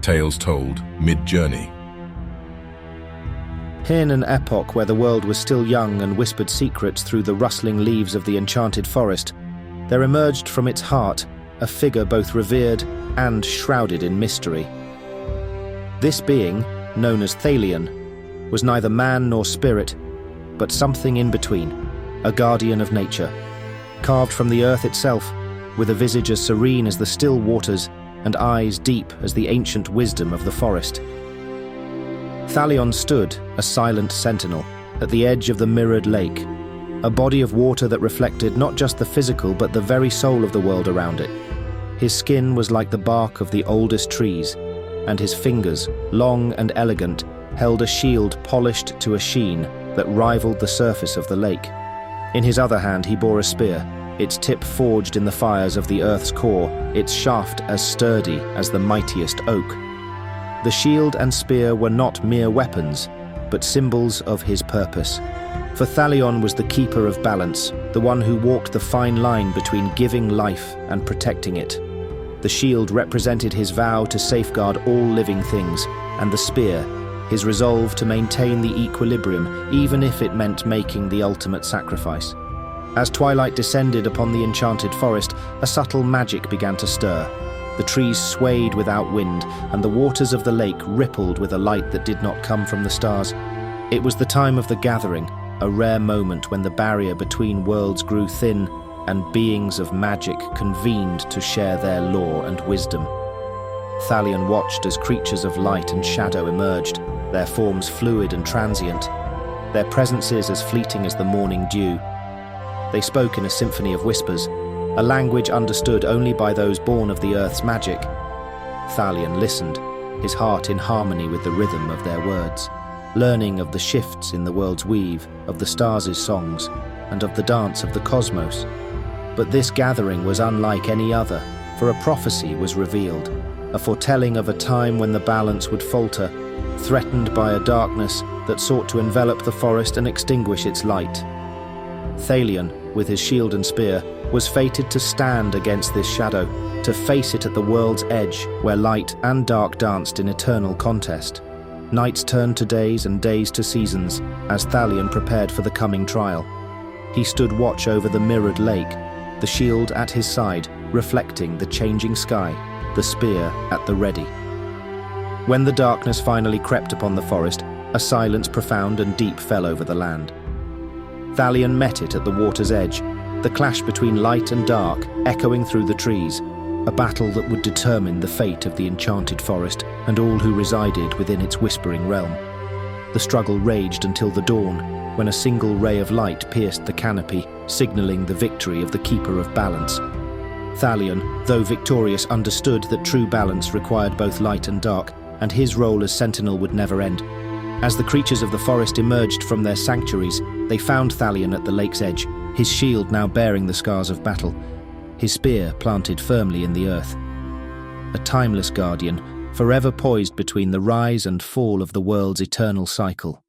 Tales Told, Mid-Journey. In an epoch where the world was still young and whispered secrets through the rustling leaves of the enchanted forest, there emerged from its heart a figure both revered and shrouded in mystery. This being, known as Thalion, was neither man nor spirit, but something in between, a guardian of nature, carved from the earth itself, with a visage as serene as the still waters and eyes deep as the ancient wisdom of the forest. Thalion stood, a silent sentinel, at the edge of the mirrored lake, a body of water that reflected not just the physical but the very soul of the world around it. His skin was like the bark of the oldest trees, and his fingers, long and elegant, held a shield polished to a sheen that rivaled the surface of the lake. In his other hand he bore a spear, its tip forged in the fires of the earth's core, its shaft as sturdy as the mightiest oak. The shield and spear were not mere weapons, but symbols of his purpose. For Thalion was the keeper of balance, the one who walked the fine line between giving life and protecting it. The shield represented his vow to safeguard all living things, and the spear, his resolve to maintain the equilibrium, even if it meant making the ultimate sacrifice. As twilight descended upon the enchanted forest, a subtle magic began to stir. The trees swayed without wind, and the waters of the lake rippled with a light that did not come from the stars. It was the time of the gathering, a rare moment when the barrier between worlds grew thin, and beings of magic convened to share their lore and wisdom. Thalion watched as creatures of light and shadow emerged, their forms fluid and transient, their presences as fleeting as the morning dew. They spoke in a symphony of whispers, a language understood only by those born of the earth's magic. Thalion listened, his heart in harmony with the rhythm of their words, learning of the shifts in the world's weave, of the stars' songs, and of the dance of the cosmos. But this gathering was unlike any other, for a prophecy was revealed, a foretelling of a time when the balance would falter, threatened by a darkness that sought to envelop the forest and extinguish its light. Thalion, with his shield and spear, was fated to stand against this shadow, to face it at the world's edge, where light and dark danced in eternal contest. Nights turned to days and days to seasons, as Thalion prepared for the coming trial. He stood watch over the mirrored lake, the shield at his side, reflecting the changing sky, the spear at the ready. When the darkness finally crept upon the forest, a silence profound and deep fell over the land. Thalion met it at the water's edge, the clash between light and dark echoing through the trees, a battle that would determine the fate of the enchanted forest and all who resided within its whispering realm. The struggle raged until the dawn, when a single ray of light pierced the canopy, signaling the victory of the keeper of balance. Thalion, though victorious, understood that true balance required both light and dark, and his role as sentinel would never end. As the creatures of the forest emerged from their sanctuaries, they found Thalion at the lake's edge, his shield now bearing the scars of battle, his spear planted firmly in the earth. A timeless guardian, forever poised between the rise and fall of the world's eternal cycle.